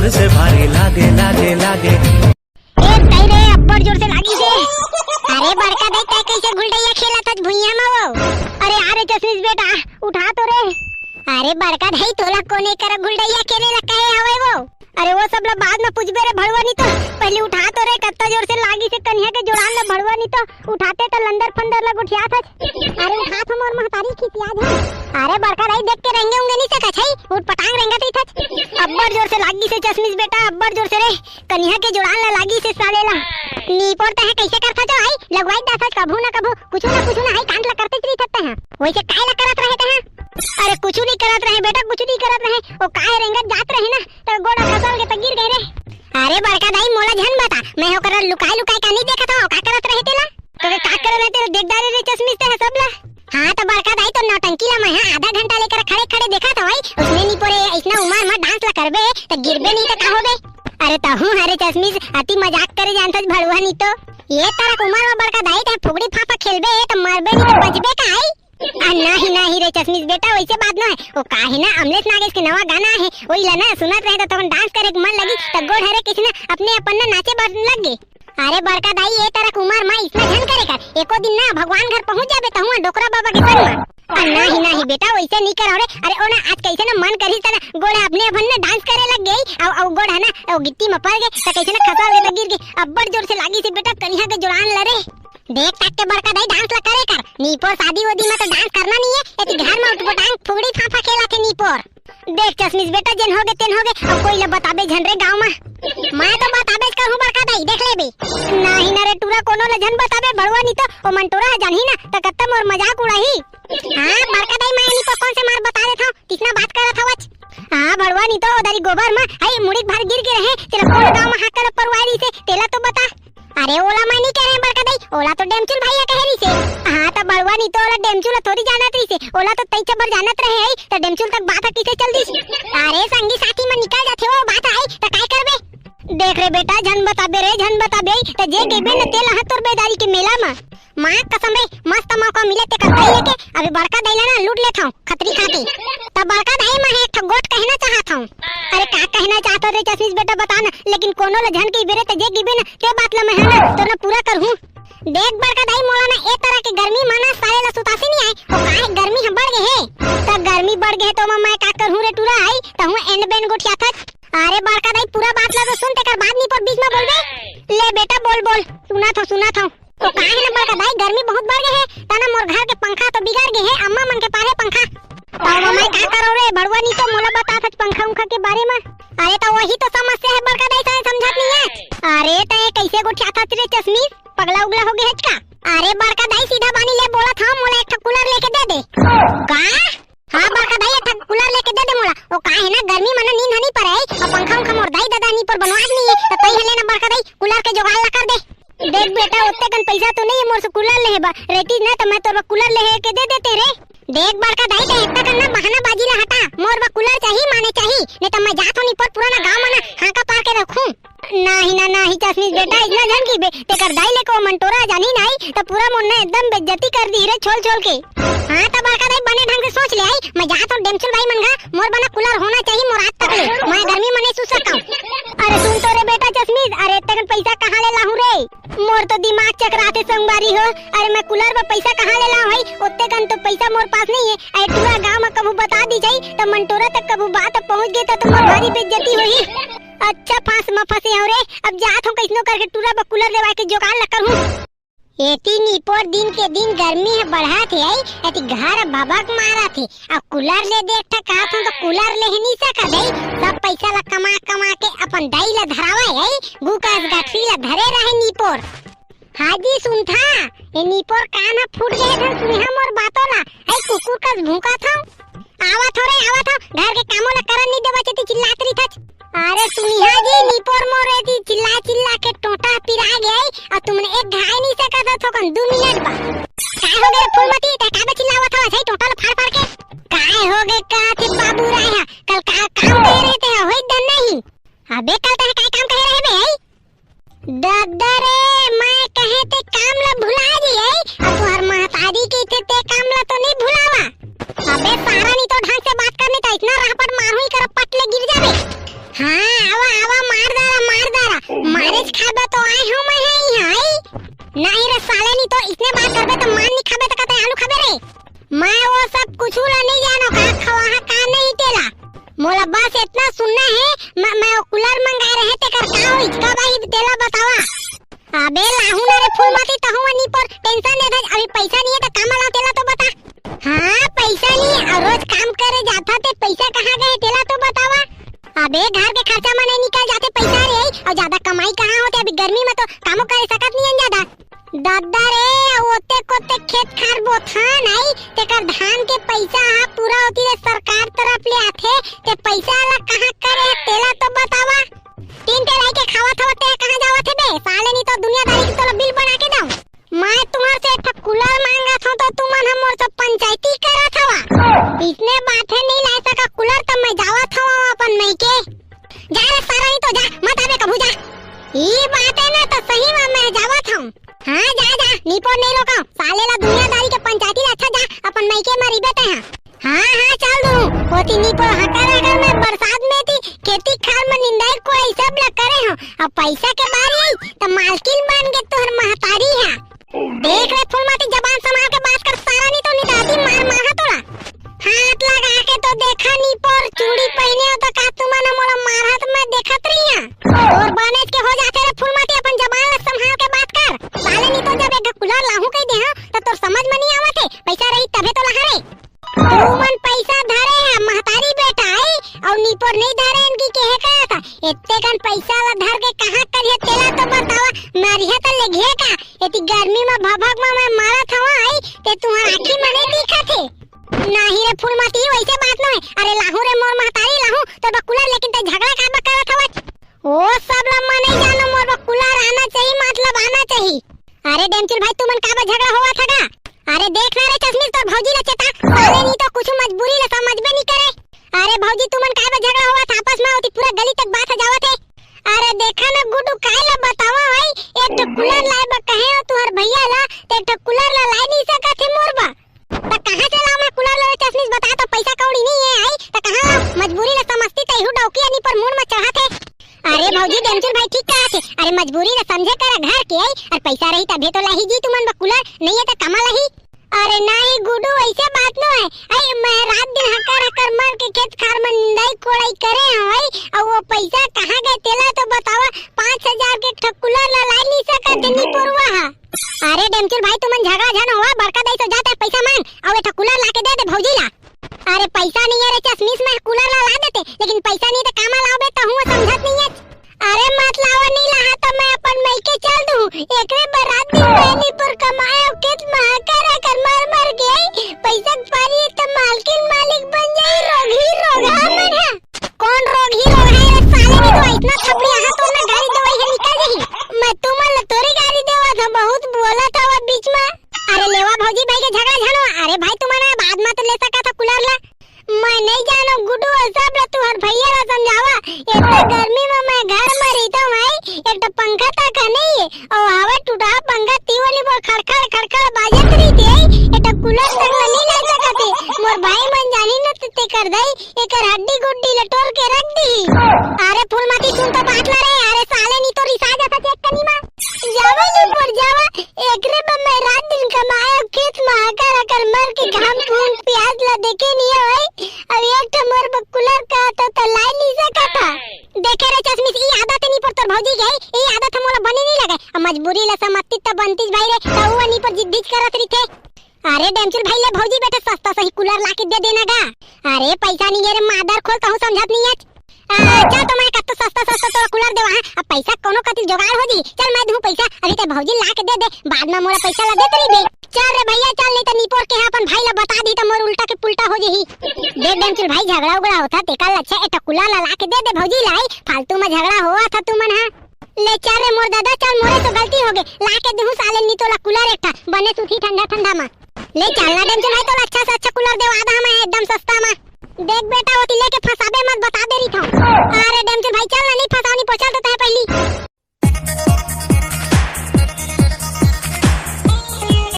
जोर से भारी लागे लागे लागे। ए तई रे अब्बड़ जोर से लागी से। अरे बड़का देख तय कैसे गुलडैया खेला था भुइया में वो। अरे अरे चश्मिश बेटा उठा तो रे। अरे बड़का भाई तोला कोने कर गुलडैया खेले लगा है हवे वो। अरे वो सब लोग बाद में पूछबे रे भड़वा नहीं तो पहले उठा तो रे कत्ता जोर से लागी से कन्या के जोड़ान ले भड़वा नहीं तो उठाते तो लंदर फंदर लग उठिया था। अरे उठा तो मोर महतारी की याद है। अरे बड़का भाई देख के रहेंगे होंगे नहीं सका छई उठ पटांग रहेंगे तो था। अब्बड़ जोर से लागी से चश्मिश बेटा अब्बड़ जोर से रे कन्या के जोड़ान ले लागी से सालेला नी पड़ता है कैसे करता जो आई लगवाई दासा कभू ना कुछ ना आई कांड ला करते ही थकते हैं वैसे काय ला करत रहते हैं। अरे कुछ नहीं करत रहे बेटा कुछ नहीं करत रहे ओ काहे रेंगत जात रहे ना तो गोड़ा खसल के तगिर गए रे। अरे बड़का दाई मोला झन बता मैं होकर लुकाई का नहीं देखा था का करत रहे तेला तो का कर रहे थे देखदारी रे चश्मिश ते है सब ला। हां तो बड़का दाई तो नौटंकी ला मैं आधा घंटा लेकर खड़े देखा था भाई उसने नहीं पड़े इतना उमर में डांस ला करबे तो गिरबे नहीं तो का होबे। अरे तहू अरे चश्मिश अति मजाक करे जानत भड़वा नहीं तो ये तरह उमर में बड़का दाई ते फुगड़ी फाफा खेलबे तो मरबे नहीं तो बचबे का आई। नहीं रे चश्मिश बेटा वैसे बात ना है वो काहे ना अमलेश नागेश के नवा गाना है वही लाना सुनत रहे तो डांस करे के मन लगी तो गोड़ हरे किसी ने अपने अपन ने नाचे बर लग गए। अरे बड़का दाई ये तरह उमर में इतना झन करे कर एको दिन ना भगवान घर पहुंच जाबे तो हुआ डोकरा बाबा के संग में नहीं बेटा वैसे नहीं करो रे। अरे ओना आज कैसे ना मन करी तना गोड़ अपने अपन ने डांस करे लग गई और गोड़ है ना वो गिट्टी में पड़ गए तो कैसे ना खसा के गिर गई अब्बड़ जोर से लागी से बेटा कन्या के जोड़ान लरे देख तक के बड़का दाई डांस ला करे कर नीपोर शादी वोदी में तो डांस करना नहीं है एती घर में उठपटांग फुगड़ी फाफा खेला के नीपोर देख चश्मिश बेटा जन होगे तेन होगे अब कोई ला बताबे झन रे गांव में मैं तो बताबे कहूं बड़का दाई देख ले बे नहीं ना रे टूरा कोनो ला झन बताबे भड़वा नहीं तो ओ मंटोरा जानही ना तो कत्ता मोर मजाक उड़ाही। हां बड़का दाई मैं नहीं पर कौन से मार बता देता हूं कितना बात करत हवच। हां भड़वा नहीं तो उधरी गोबर में आई मुड़ी भर गिर के रहे तेरा कौन गांव में हाकर परवारी से तेला तो बता। अरे ओला मैं नहीं कह रहे बड़का दाई ओला तो डेमचुल भैया कह रही से। हां तो बड़वा नहीं तो ओला डेमचुल थोड़ी जानत रही से ओला तो तई चबर जानत रहे है तो डेमचुल तक बात किसे चल दी। अरे संगी साथी में निकल जाथे वो बात आई तो काय करबे देख रे बेटा झन बताबे तो जे गेबे न तेल हतोर बेदारी के मेला में मां कसम रे मस्त मौका मिले ते कर दाई लेके अभी बड़का दाई ना लूट लेता हूं खतरी खाती तब बड़का दाई में एक गोट कहना चाहता हूं। अरे का कहना चाहता रे चश्मिश बेटा बता ना लेकिन कोनो ल झन के बेरे ते जे गिबे ना के बात ल मैं है ना तो ना पूरा करहूं। देख बड़का दाई मोला ना एक तरह के गर्मी माना सारे ला सुतासी नहीं आए ओ काहे गर्मी हम बढ़ गए है तो गर्मी बढ़ गए तो मैं का करहूं रे टूरा आई तो हूं एन बेन गोठिया था। अरे बड़का दाई पूरा बात ला तो सुन ते कर बाद नहीं पर बीच में बोलबे ले बेटा बोल सुना था तो काहे ना बड़का दाई गर्मी बहुत बढ़ गए है तना मोर घर के पंखा तो बिगड़ गए है अम्मा मन के पारे पंखा तो मैं का करो रे भड़वा नहीं तो मोला बता था पंखा उनखा के बारे में। अरे तो वही तो समस्या है बड़का दाई सारे समझत नहीं है। अरे तो कैसे गोठिया था तेरे चश्मिश पगला उगला हो गया है का। अरे बड़का दाई सीधा बानी ले बोला था मोला एक कूलर लेके दे दे का। हां बड़का दाई एक कूलर लेके दे दे मोला ओ काहे ना गर्मी में नींद नहीं पड़े और पंखा उनखा मोर दाई दादा नहीं पर बनवाज नहीं है तो तई हले ना बड़का दाई कूलर के जुगाड़ ला कर दे। देख बेटा उतने कन पैसा तो नहीं है मोर से कूलर ले बा रेती ना तो मैं तोर कूलर ले के दे देते रे। देख बड़का दाई तो इतना करना बहाना बाजी ला हटा मोर बा कूलर चाहिए माने चाहिए नहीं तो मैं जात होनी पर पुराना गांव में ना हाका पार के रखूं। नहीं चश्मिश बेटा इतना जन की बे ते कर दाई लेको मंटोरा जानी नहीं तो पूरा मुन्ना एकदम बेइज्जती कर दी रे छोल के। हां तो बड़का दाई बने ढंग से सोच ले आई मैं जात हूं डेमचुल भाई मनगा मोर बना कूलर होना चाहिए मोर आज तक ले मैं गर्मी में नहीं सो सकता। अरे सुन तो रे बेटा चश्मिश अरे इतना पैसा कहां ले लाहूं रे मोर तो दिमाग चकराते संगवारी हो। अरे मैं कूलर में पैसा कहां ले लाऊं भाई उतने कन तो पैसा मोर पास नहीं है। अरे पूरा गांव में कबू बता दी जाई तो मंटोरा तक कबू बात पहुंच गई तो मोर भारी बेइज्जती हुई। अच्छा फांस में फंसे हो रे अब जात हूं कैसनो करके टूरा बा कूलर लेवा के जुगाड़ ल करहूं। एती नीपोर दिन के दिन गर्मी है बढ़ा थे आई एती घर भबक मारा थे अब कूलर ले देख ठका तो कूलर ले ही नहीं सका दई सब पैसा ला कमा के अपन दाई ला धरावा आई गुकास गाठी ला धरे रहे नीपोर। हाजी सुन था ये नीपोर कान फूट गए थे सुनिहा मोर बातों ला आई कुकुर का भूखा था आवा था घर के कामों ला करन नहीं देवा चती चिल्लात रही था। अरे सुनिहा जी नीपोर मोर थी चिल्ला के टोटा पिरा गई और तुमने एक घाय नहीं सका था थोकन 2 मिनट बा काय हो गए फूलमती ते काबे चिल्लावा था सही टोटल फाड़ के काय हो गए का थे बाबू राया कल का काम कर रहे थे होई दन नहीं अबे कल तक काय काम कर रहे बे दादा रे मैं कहे ते काम ला भुला जी है अब तुहर महतारी के थे ते काम ला तो नहीं भुलावा अबे सारा नहीं तो ढंग से बात करने तो इतना रापट मारू ही कर पटले गिर जावे। हाँ आवा आवा मार दारा मारेज खाबे तो आए हूँ मैं यहाँ नहीं रे साले नहीं तो इतने बात करबे तो मान नहीं खाबे तो कहते आलू खाबे रे मैं वो सब कुछ ला नहीं जानो का खवा का नहीं तेला मोला बस इतना सुनना है मैं कूलर मंगा रहे थे कर का होई का भाई तेला बतावा अबे लाहू ना रे फूल माती तहु नहीं पर टेंशन नहीं था अभी पैसा नहीं है तो काम लाओ तेला तो बता हाँ पैसा नहीं और रोज काम करे जाता थे पैसा कहाँ गए तेला तो बतावा अबे घर के खर्चा में नहीं निकल जाते पैसा रे और ज्यादा कमाई कहाँ होते अभी गर्मी में तो कामों कर सकत नहीं है ज्यादा दादा रे ओते कोते खेत खार बोथा नहीं तेकर धान के पैसा पूरा होती है सरकार तरफ ले आथे ते पैसा ला कहाँ करे तेला तो बतावा तीन ते लाके खावा था ते कहाँ जावा थे बे साले नहीं तो दुनियादारी की तो बिल बना के दो मैं तुम्हारे से एक कूलर मांगा था तो तुम हम मोर से पंचायती करा था इतने बातें नहीं ला सका कूलर तो मैं जावा था अपन नहीं के जा रे सारा नहीं तो जा मत आवे कभू जा ये बात है ना तो सही में मैं जावा था हाँ जा नीपोर नहीं रोका साले ला दुनियादारी के पंचायती ला अच्छा जा अपन नहीं के मरी बेटे हैं हाँ चल दूँ होती नीपोर हकार अगर मैं बरसात में थी खेती खाल में निंदाई को ऐसा ब्लॉक करे हूँ अब पैसा के बारे आई तो मालकिन बन के तोहर महतारी है देख रे फुलमाती जबान संभाल के बात कर सारा नहीं तो निदादी मार मारा तोड़ा हाथ लगा के तो देखा नहीं पर चूड़ी पहने हो तो का तुमने मोला मारत में देखत रही है और बनेज के हो जाते रे फुलमाती अपन जबान ला संभाल के बात कर साले नहीं तो जब एक कूलर लाहू कह दे तो तोर समझ में नहीं आवत है पैसा रही तबे तो लहा रे तू मन पैसा धरे है महतारी बेटा आई और नीपोर नहीं धरे इनकी कहे का था इतने कन पैसा ला धर के कहां करिए तेला तो बतावा मारिया तो लेगे का इतनी गर्मी में भभक में मैं मारा था आई ते तुम्हार आंखी में नहीं दिखा थे नहीं रे फूलमाती वैसे बात नहीं अरे लाहू रे मोर महतारी लाहू तो कूलर लेकिन ते झगड़ा का बकरा था वो सब लम्मा नहीं जानो मोर कूलर आना चाहिए मतलब आना चाहिए अरे डेमचुल भाई तुमन का झगड़ा हुआ था का अरे देख ना रे चश्मिश तो भौजी ने चेता साले नहीं तो कुछ मजबूरी ले समझ में नहीं करे अरे भौजी तुमन का झगड़ा हुआ था आपस में होती पूरा गली तक बात जावा थे अरे देखा ना गुड्डू काहे ला बतावा भाई एक तो कूलर लाए बा कहे हो तुहर भैया ला ते एक तो कूलर ला लाई नहीं सका थे मोरबा तो कहां से लाऊं मैं कूलर ला चश्मिश बता तो पैसा कौड़ी नहीं है आई तो कहां लाऊं मजबूरी ले समझती तई हु डौकी नहीं पर मुंह में चढ़ा थे अरे भौजी डेमचुल भाई ठीक कहा थे अरे मजबूरी ले समझे कर घर के आई और पैसा रही तबे तो लाही जी तुमन बा कूलर नहीं है तो कमा लाही अरे नहीं गुड्डू ऐसे बात न है आई मैं रात दिन हकर मर के खेत खार में निंदाई कोड़ाई करे हई और वो पैसा कहां गए तेला तो बतावा 5000 के ठकुलर ला लाई नहीं सकत नहीं पुरवा अरे डेमचुल भाई तुमन झगड़ा झन हुआ बड़का दई तो जाता पैसा मांग और ठकुलर ला के दे दे भौजी ला अरे पैसा नहीं है रे चश्मिश में कूलर ला देते लेकिन पैसा नहीं तो कामा लावे तो हूं समझत नहीं है अरे मत लावा नहीं लहा तो मैं अपन मई के चल दूं एकरे बरात दिन मैंने पर कमाया कित महाकारा कर मार के पैसा पारी तो मालकिन मालिक बन जाए रोगा मन है कौन रोग ही रोग है साले की तो इतना थपड़ी यहां तो ना गाड़ी दवाई है निकल जाही मैं तुमन तोरी गाड़ी देवा था बहुत बोला था वो बीच में अरे लेवा भौजी भाई के झगड़ा झनो अरे भाई तुम्हारा बाद में तो ले सका था कूलर ला मैं नहीं जानो गुड्डू सब ला तुहर भैया ला समझावा इतना गर्मी में मैं घर में रहता भाई एक तो पंखा तक नहीं है और हवा टूटा पंखा तीवली पर खड़खड़ बाजत रही थी एक तो कूलर तक नहीं ले सकते मोर भाई मन जानी न ते कर दई एकर हड्डी गुड्डी लटोर के रख दी अरे फूलमाती सुन तो बात ला रे अरे साले नहीं तो रिसा जाता चेक कनी मां जावा नहीं पर जावा एकरे में मैं रात दिन कमाया खेत में आकर मर के घाम खून प्याज ला देखे नहीं है अब एक तो मोर कूलर का तो लाई नहीं सका था देखे रे चश्मिश ई आदत नहीं पर तोर भौजी गई ई आदत मोला बने नहीं लगे अब मजबूरी ला समझती त बनती भाई रे तो वो नहीं पर जिद्द करत रही थे अरे डेमचुल भाई ले भौजी बेटे सस्ता सही कूलर लाके दे देना गा अरे पैसा नहीं रे मादर खोल कहूं समझत नहीं है चल तो मैं कत्तो सस्ता तो कूलर देवा अब पैसा कोनो कति जुगाड़ हो जी चल मैं दूं पैसा अभी ते भौजी लाके दे बाद में मोला पैसा ला देत रही चल रे भैया चल नहीं तो नीपोर के अपन भाई ला बता दी तो मोर उल्टा के पुल्टा हो जही देख डेमचुल भाई झगड़ा उगड़ा होता ते कल अच्छा एक कूलर ला लाके दे भौजी लाई फालतू में झगड़ा हुआ था तुमन हां ले चल रे मोर दादा चल मोरे तो गलती हो गई लाके दूं साले नी तो ला कूलर एकटा बने सुखी ठंडा में ले चलना डेमचुल भाई तो अच्छा से अच्छा कूलर देवा आधा में एकदम सस्ता में देख बेटा वो लेके फसाबे मत बता दे रही था अरे डेमचुल भाई चल नहीं फसानी पहुंचा तो तय पहली